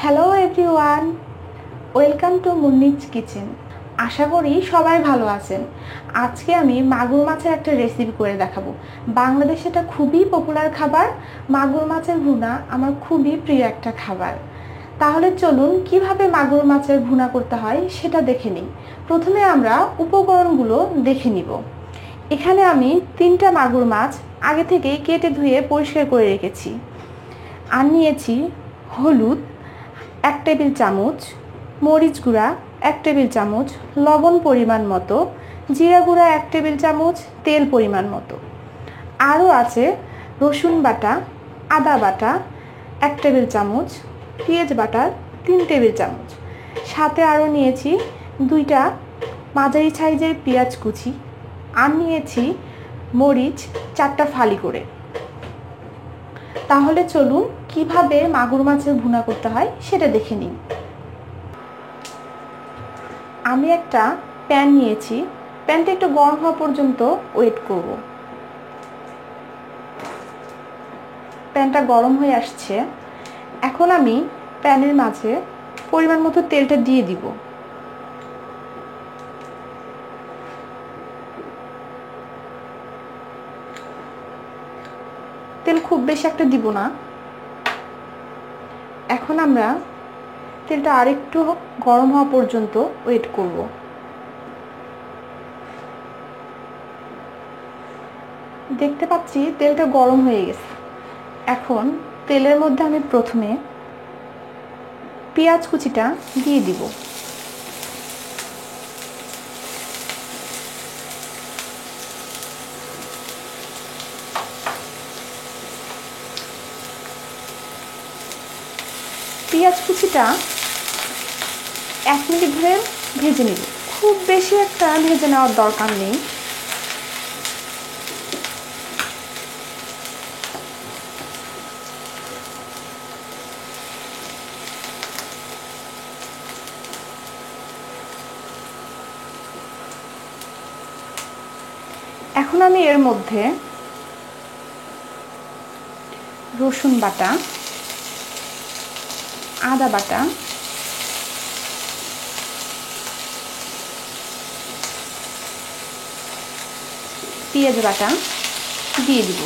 Hello everyone, welcome to Munni's kitchen. আশা করি সবাই ভালো আছেন। আজকে আমি মাগুর মাছের একটা রেসিপি করে দেখাবো। বাংলাদেশে এটা খুবই পপুলার খাবার। মাগুর মাছের ভুনা আমার খুবই প্রিয় একটা খাবার। তাহলে চলুন কিভাবে মাগুর মাছের ভুনা করতে হয় সেটা দেখে নিই। প্রথমে আমরা উপকরণগুলো দেখে নিব। এখানে আমি 3টা মাগুর মাছ আগে থেকেই কেটে ধুয়ে পরিষ্কার করে রেখেছি। আর নিয়েছি হলুদ 1 টেবিল চামচ, মরিচ গুঁড়া 1 টেবিল চামচ, লবণ পরিমাণ মতো, জিরা গুঁড়া 1 টেবিল চামচ, তেল পরিমাণ মতো। আরও আছে রসুন বাটা, আদা বাটা 1 টেবিল চামচ, পেঁয়াজ বাটা 3 টেবিল চামচ। সাথে আরও নিয়েছি 2টা মাঝারি সাইজের পেঁয়াজ কুচি। আর নিয়েছি মরিচ 4টা ফালি করে। তাহলে চলুন কিভাবে মাগুর মাছের ভুনা করতে হয় সেটা দেখে নিন। আমি একটা প্যান নিয়েছি। প্যানটা একটু গরম হওয়া পর্যন্ত ওয়েট করব। প্যানটা গরম হয়ে আসছে। এখন আমি প্যানের মাঝে পরিমাণ মতো তেলটা দিয়ে দিব। তেল খুব বেশি একটা দিব না। এখন আমরা তেলটা আরেকটু গরম হওয়া পর্যন্ত ওয়েট করব। দেখতে পাচ্ছি তেলটা গরম হয়ে গেছে। এখন তেলের মধ্যে আমি প্রথমে পেঁয়াজ কুচিটা দিয়ে দিব। পেঁয়াজ কুচিটা 1 মিনিট ধরে ভেজে নিব। খুব বেশি একটা ভেজে নেওয়ার দরকার নেই। এখন আমি এর মধ্যে রসুন বাটা, আদা বাটা, পেঁয়াজ বাটা দিয়ে দিব।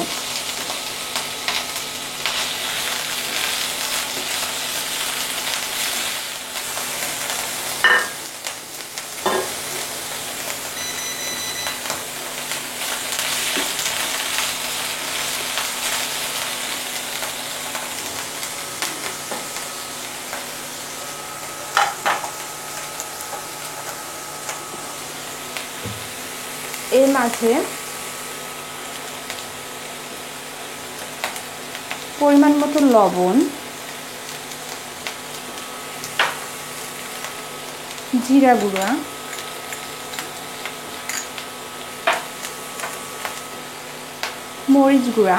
এর মাঝে পরিমাণ মতো লবণ, জিরা গুঁড়া, মরিচ গুঁড়া,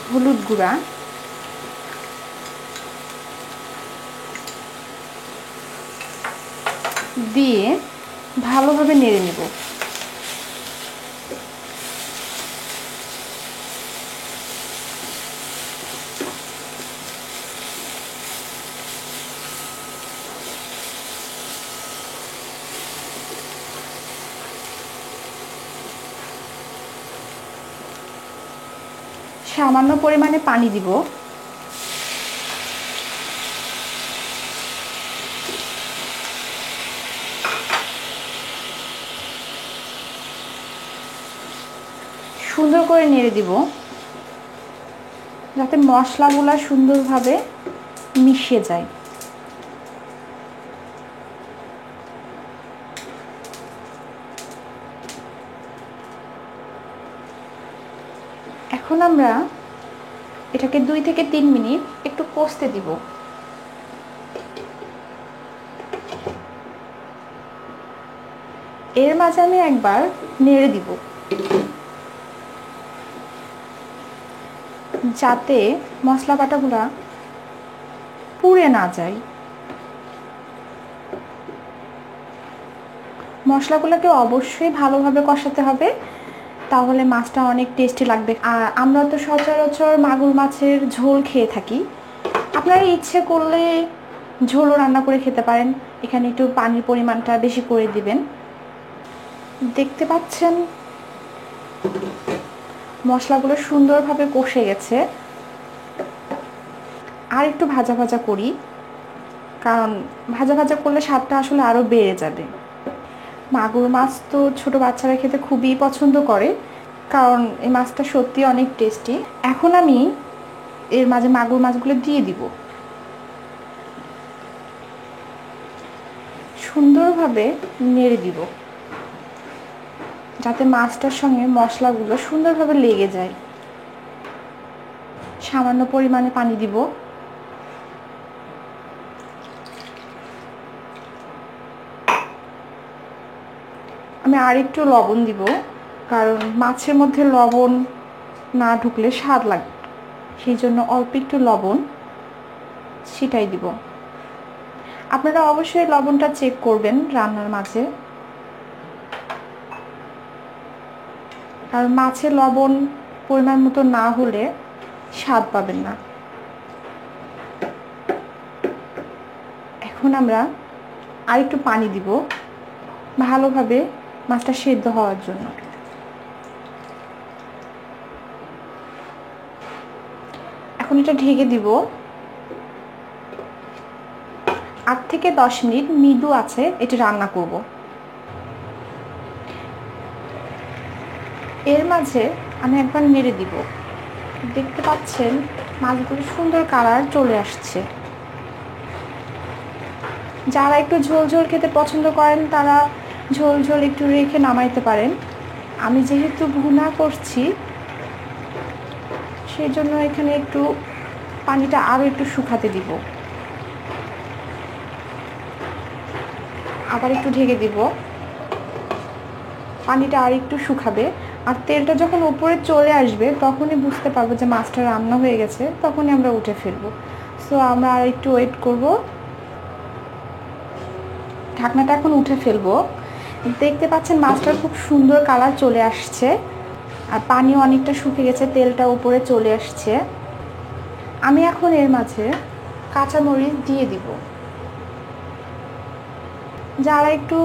হলুদ গুঁড়া, দিয়ে ভালোভাবে নেড়ে নেব। সামান্য পরিমাণে পানি দিব। সুন্দর করে নেড়ে দিব যাতে মশলাগুলো সুন্দরভাবে মিশে যায়। এখন আমরা এটাকে 2 থেকে 3 মিনিট একটু কষতে দিব। এর মাঝে আমি একবার নেড়ে দিব যাতে মশলা বাটাগুলা পুড়ে না যায়। মশলাগুলোকে অবশ্যই ভালোভাবে কষাতে হবে, তাহলে মাছটা অনেক টেস্টি লাগবে। আর আমরা তো সচরাচর মাগুর মাছের ঝোল খেয়ে থাকি, আপনারা ইচ্ছে করলে ঝোলও রান্না করে খেতে পারেন। এখানে একটু পানির পরিমাণটা বেশি করে দিবেন। দেখতে পাচ্ছেন মশলাগুলো সুন্দরভাবে কষে গেছে। আর একটু ভাজা ভাজা করি, কারণ ভাজা ভাজা করলে স্বাদটা আসলে আরও বেড়ে যাবে। মাগুর মাছ তো ছোট বাচ্চারা খেতে খুবই পছন্দ করে, কারণ এই মাছটা সত্যি অনেক টেস্টি। এখন আমি এর মাঝে মাগুর মাছগুলো দিয়ে দিব। সুন্দরভাবে নেড়ে দিব, যাতে মাছটার সঙ্গে মশলাগুলো সুন্দরভাবে লেগে যায়। সামান্য পরিমাণে পানি দিব। আমি আর একটু লবণ দিব, কারণ মাছের মধ্যে লবণ না ঢুকলে স্বাদ লাগে, সেই জন্য অল্প একটু লবণ ছিটাই দিব। আপনারা অবশ্যই লবণটা চেক করবেন রান্নার মাঝে, কারণ মাছের লবণ পরিমাণ মতো না হলে স্বাদ পাবেন না। এখন আমরা আর একটু পানি দিব ভালোভাবে মাছটা সেদ্ধ হওয়ার জন্য। এখন এটা ঢেকে দিব। 8 থেকে 10 মিনিট মৃদু আছে এটা রান্না করব। এর মাঝে আমি একবার নেড়ে দিব। দেখতে পাচ্ছেন মাছগুলো সুন্দর কালার চলে আসছে। যারা একটু ঝোল ঝোল খেতে পছন্দ করেন তারা ঝোল ঝোল একটু রেখে নামাইতে পারেন। আমি যেহেতু ভুনা করছি, সেই জন্য এখানে একটু পানিটা আরও একটু শুকাতে দিব। আবার একটু ঢেকে দিব। পানিটা আর একটু শুকাবে, আর তেলটা যখন উপরে চলে আসবে তখনই বুঝতে পারবো যে মাছটা রান্না হয়ে গেছে, তখনই আমরা উঠে ফেলবো। সো আমরা আর একটু ওয়েট করব। ঢাকনাটা এখন উঠে ফেলবো। দেখতে পাচ্ছেন মাছটার খুব সুন্দর কালার চলে আসছে, আর পানিও অনেকটা শুকিয়ে গেছে, তেলটা উপরে চলে আসছে। আমি এখন এর মাঝে কাঁচামরিচ দিয়ে দিব। যারা একটু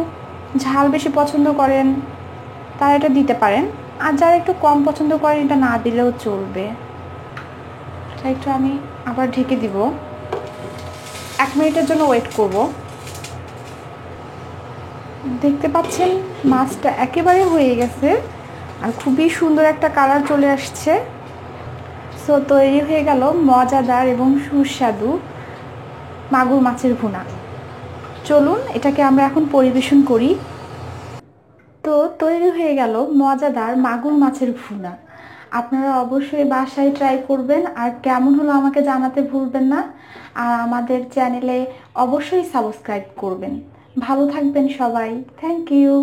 ঝাল বেশি পছন্দ করেন তারা এটা দিতে পারেন, আর যারা একটু কম পছন্দ করেন এটা না দিলেও চলবে। একটু আমি আবার ঢেকে দিব। 1 মিনিটের জন্য ওয়েট করব। দেখতে পাচ্ছেন মাছটা একেবারে হয়ে গেছে, আর খুবই সুন্দর একটা কালার চলে আসছে। সো তৈরি হয়ে গেল মজাদার এবং সুস্বাদু মাগুর মাছের ভুনা। চলুন এটাকে আমরা এখন পরিবেশন করি। তো তৈরি হয়ে গেল মজাদার মাগুর মাছের ভুনা। আপনারা অবশ্যই বাসায় ট্রাই করবেন, আর কেমন হলো আমাকে জানাতে ভুলবেন না। আর আমাদের চ্যানেলে অবশ্যই সাবস্ক্রাইব করবেন। ভালো থাকবেন সবাই। Thank you.